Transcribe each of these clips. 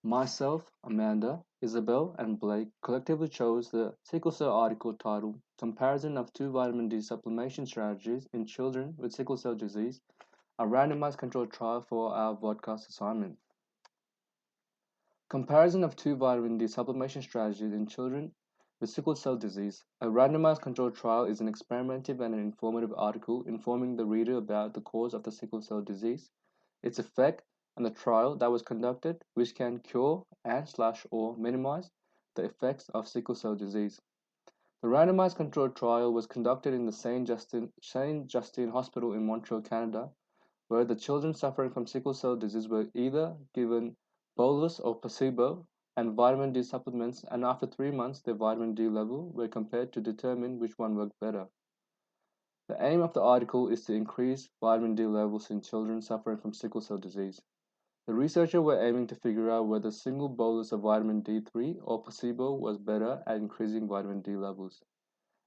Myself, Amanda, Isabel, and Blake collectively chose the sickle cell article titled Comparison of Two Vitamin D Supplementation Strategies in Children with Sickle Cell Disease, a randomized controlled trial for our vodcast assignment. Comparison of two vitamin D supplementation strategies in children with sickle cell disease. A randomized controlled trial is an experimental and an informative article informing the reader about the cause of the sickle cell disease, its effect, and the trial that was conducted, which can cure and/or minimize the effects of sickle cell disease. The randomized controlled trial was conducted in the Saint Justine Hospital in Montreal, Canada, where the children suffering from sickle cell disease were either given bolus or placebo and vitamin D supplements, and after 3 months, their vitamin D level were compared to determine which one worked better. The aim of the article is to increase vitamin D levels in children suffering from sickle cell disease. The researchers were aiming to figure out whether single bolus of vitamin D3 or placebo was better at increasing vitamin D levels,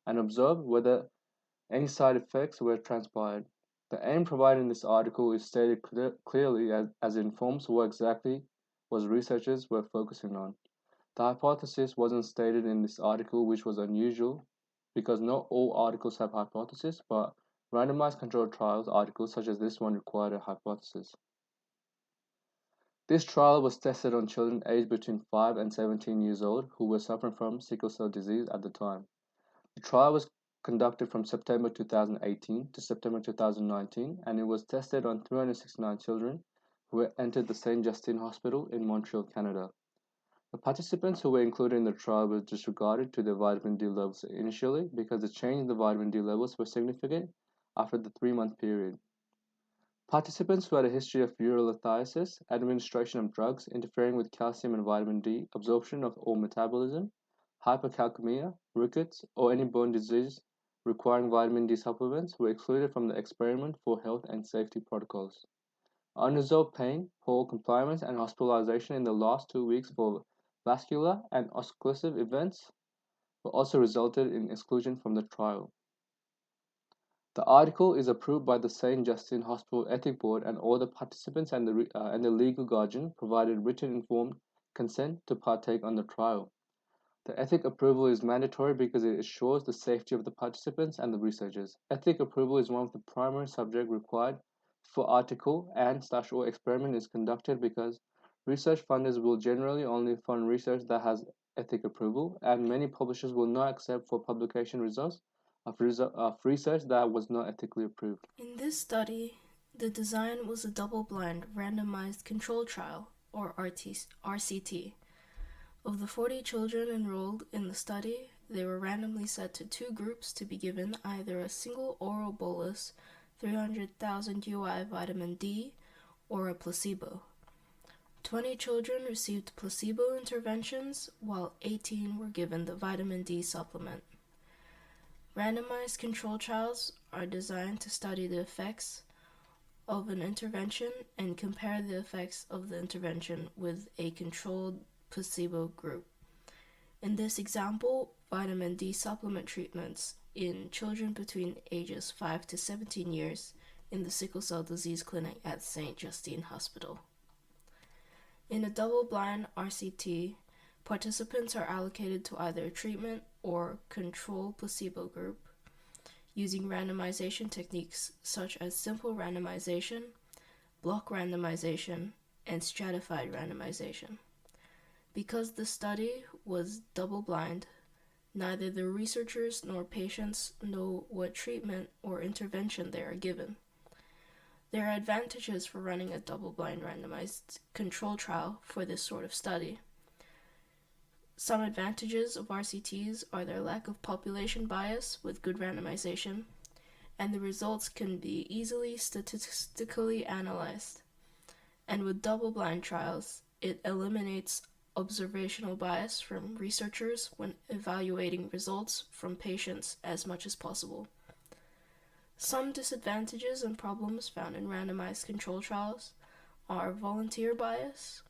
and observe whether any side effects were transpired. The aim provided in this article is stated clearly as it informs what exactly was researchers were focusing on. The hypothesis wasn't stated in this article, which was unusual because not all articles have hypotheses, but randomized controlled trials articles such as this one required a hypothesis. This trial was tested on children aged between 5 and 17 years old who were suffering from sickle cell disease at the time. The trial was conducted from September 2018 to September 2019, and it was tested on 369 children who were entered the Saint Justine Hospital in Montreal, Canada. The participants who were included in the trial were disregarded to their vitamin D levels initially because the change in the vitamin D levels were significant after the 3-month period. Participants who had a history of urolithiasis, administration of drugs interfering with calcium and vitamin D absorption or metabolism, hypercalcemia, rickets, or any bone disease requiring vitamin D supplements were excluded from the experiment for health and safety protocols. Unresolved pain, poor compliance, and hospitalization in the last 2 weeks for vascular and occlusive events were also resulted in exclusion from the trial. The article is approved by the Saint Justine Hospital Ethics Board, and all the participants and the legal guardian provided written informed consent to partake on the trial. The ethic approval is mandatory because it assures the safety of the participants and the researchers. Ethic approval is one of the primary subjects required for article and/or experiment is conducted because research funders will generally only fund research that has ethic approval, and many publishers will not accept for publication results of research that was not ethically approved. In this study, the design was a double-blind randomized control trial, or RCT. Of the 40 children enrolled in the study, they were randomly set to two groups to be given either a single oral bolus 300,000 UI vitamin D or a placebo. 20 children received placebo interventions while 18 were given the vitamin D supplement. Randomized control trials are designed to study the effects of an intervention and compare the effects of the intervention with a controlled placebo group. In this example, vitamin D supplement treatments in children between ages 5 to 17 years in the sickle cell disease clinic at Saint Justine Hospital. In a double-blind RCT, participants are allocated to either a treatment or control placebo group using randomization techniques such as simple randomization, block randomization, and stratified randomization. Because the study was double-blind, neither the researchers nor patients know what treatment or intervention they are given. There are advantages for running a double-blind randomized control trial for this sort of study. Some advantages of RCTs are their lack of population bias with good randomization, and the results can be easily statistically analyzed. And with double-blind trials, it eliminates observational bias from researchers when evaluating results from patients as much as possible. Some disadvantages and problems found in randomized control trials are volunteer bias.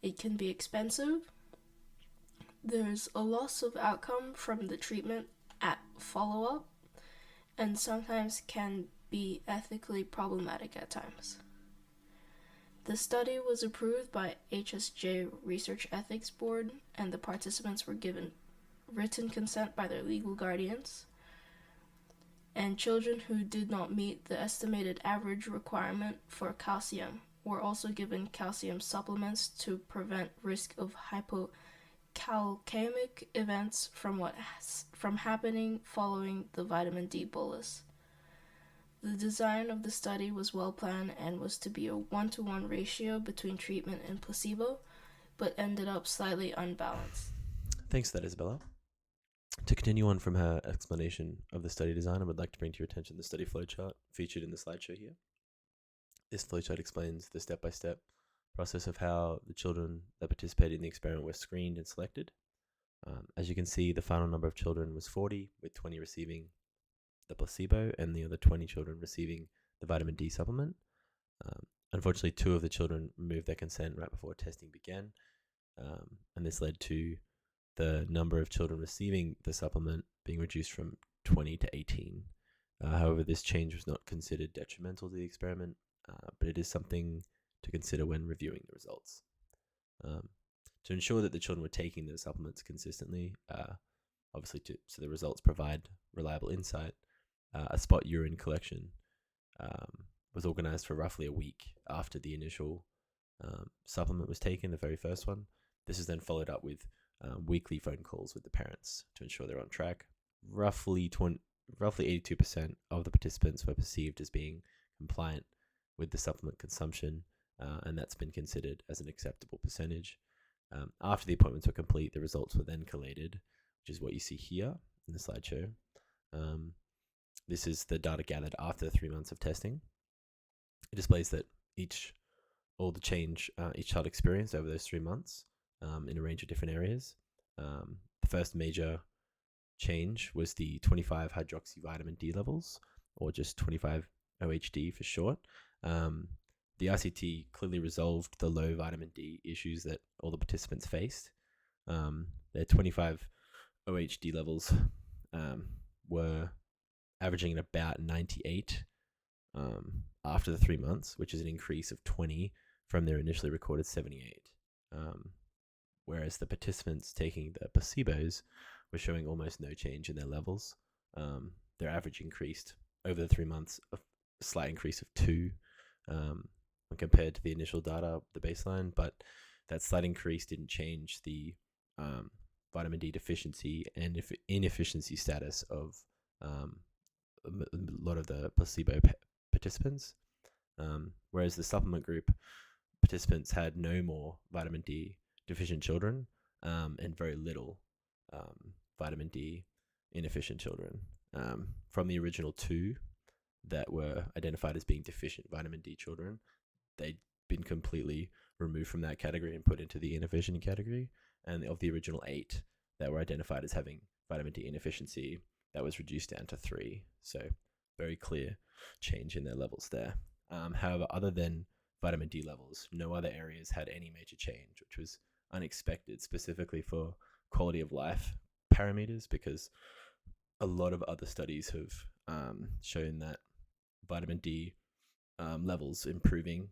It can be expensive. There's a loss of outcome from the treatment at follow-up, and sometimes can be ethically problematic at times. The study was approved by HSJ Research Ethics Board, and the participants were given written consent by their legal guardians. And children who did not meet the estimated average requirement for calcium were also given calcium supplements to prevent risk of hypocalcemic events from happening following the vitamin D bolus. The design of the study was well planned and was to be a 1-to-1 ratio between treatment and placebo, but ended up slightly unbalanced. Thanks for that, Isabella. To continue on from her explanation of the study design, I would like to bring to your attention the study flowchart featured in the slideshow here. This flowchart explains the step-by-step process of how the children that participated in the experiment were screened and selected. As you can see, the final number of children was 40, with 20 receiving the placebo and the other 20 children receiving the vitamin D supplement. Unfortunately, 2 of the children removed their consent right before testing began, and this led to the number of children receiving the supplement being reduced from 20 to 18. However, this change was not considered detrimental to the experiment, but it is something to consider when reviewing the results. To ensure that the children were taking the supplements consistently, obviously so the results provide reliable insight, a spot urine collection was organized for roughly a week after the initial supplement was taken, the very first one. This is then followed up with weekly phone calls with the parents to ensure they're on track. Roughly 82% of the participants were perceived as being compliant with the supplement consumption, and that's been considered as an acceptable percentage. After the appointments were complete, the results were then collated, which is what you see here in the slideshow. This is the data gathered after 3 months of testing. It displays that all the change each child experienced over those 3 months in a range of different areas. The first major change was the 25 hydroxyvitamin D levels, or just 25 OHD for short. The RCT clearly resolved the low vitamin D issues that all the participants faced. Their 25 OHD levels were averaging at about 98 after the 3 months, which is an increase of 20 from their initially recorded 78. Whereas the participants taking the placebos were showing almost no change in their levels. Their average increased over the 3 months, a slight increase of 2 when compared to the initial data, the baseline, but that slight increase didn't change the vitamin D deficiency and inefficiency status of a lot of the placebo participants, whereas the supplement group participants had no more vitamin D deficient children and very little vitamin D inefficient children. From the original 2 that were identified as being deficient vitamin D children, they'd been completely removed from that category and put into the inefficient category. And of the original 8 that were identified as having vitamin D inefficiency, that was reduced down to 3. So very clear change in their levels there. However, other than vitamin D levels, no other areas had any major change, which was unexpected, specifically for quality of life parameters, because a lot of other studies have shown that vitamin D levels improving,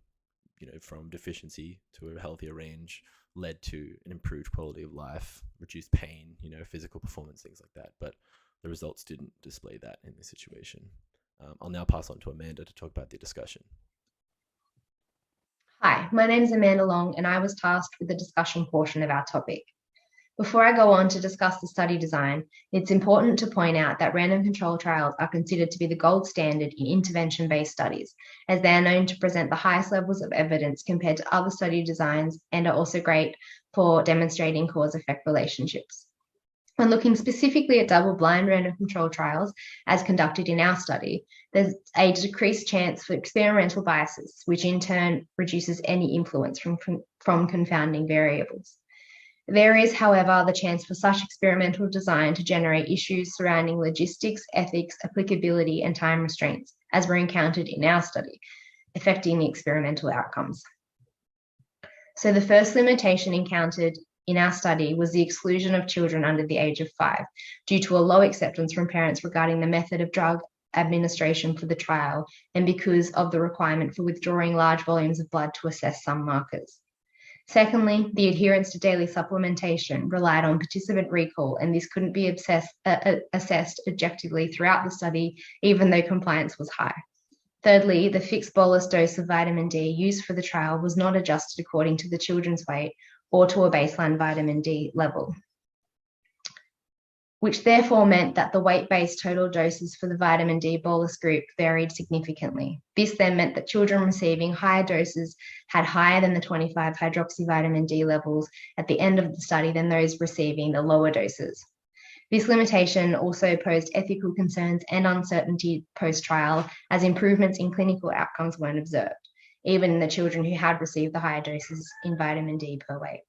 from deficiency to a healthier range led to an improved quality of life, reduced pain, physical performance, things like that. But the results didn't display that in this situation. I'll now pass on to Amanda to talk about the discussion. Hi, my name is Amanda Long, and I was tasked with the discussion portion of our topic. Before I go on to discuss the study design, it's important to point out that random control trials are considered to be the gold standard in intervention-based studies, as they are known to present the highest levels of evidence compared to other study designs and are also great for demonstrating cause-effect relationships. When looking specifically at double-blind random control trials, as conducted in our study, there's a decreased chance for experimental biases, which in turn reduces any influence from confounding variables. There is, however, the chance for such experimental design to generate issues surrounding logistics, ethics, applicability, and time restraints, as were encountered in our study, affecting the experimental outcomes. So the first limitation encountered in our study was the exclusion of children under the age of 5, due to a low acceptance from parents regarding the method of drug administration for the trial and because of the requirement for withdrawing large volumes of blood to assess some markers. Secondly, the adherence to daily supplementation relied on participant recall, and this couldn't be assessed objectively throughout the study, even though compliance was high. Thirdly, the fixed bolus dose of vitamin D used for the trial was not adjusted according to the children's weight or to a baseline vitamin D level, which therefore meant that the weight-based total doses for the vitamin D bolus group varied significantly. This then meant that children receiving higher doses had higher than the 25 hydroxyvitamin D levels at the end of the study than those receiving the lower doses. This limitation also posed ethical concerns and uncertainty post-trial, as improvements in clinical outcomes weren't observed, even in the children who had received the higher doses in vitamin D per weight.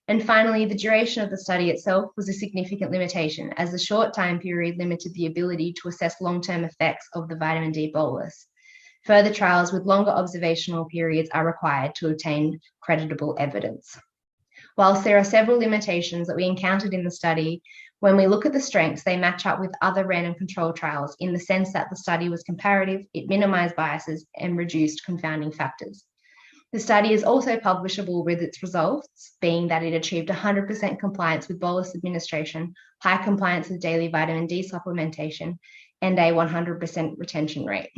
And finally, the duration of the study itself was a significant limitation, as the short time period limited the ability to assess long-term effects of the vitamin D bolus. Further trials with longer observational periods are required to obtain creditable evidence. Whilst there are several limitations that we encountered in the study, when we look at the strengths, they match up with other random control trials in the sense that the study was comparative, it minimized biases, and reduced confounding factors. The study is also publishable with its results, being that it achieved 100% compliance with bolus administration, high compliance with daily vitamin D supplementation, and a 100% retention rate.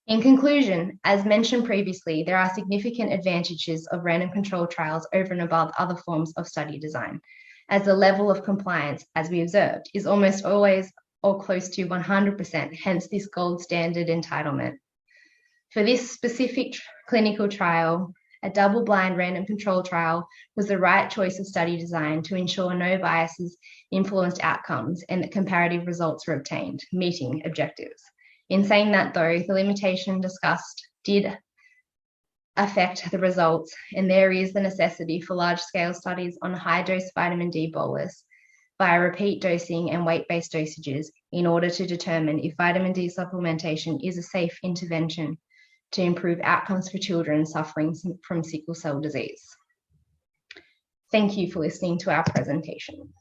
In conclusion, as mentioned previously, there are significant advantages of random control trials over and above other forms of study design, as the level of compliance, as we observed, is almost always or close to 100%, hence this gold standard entitlement. For this specific clinical trial, a double-blind random control trial was the right choice of study design to ensure no biases influenced outcomes and that comparative results were obtained, meeting objectives. In saying that though, the limitation discussed did affect the results, and there is the necessity for large-scale studies on high-dose vitamin D bolus via repeat dosing and weight-based dosages in order to determine if vitamin D supplementation is a safe intervention to improve outcomes for children suffering from sickle cell disease. Thank you for listening to our presentation.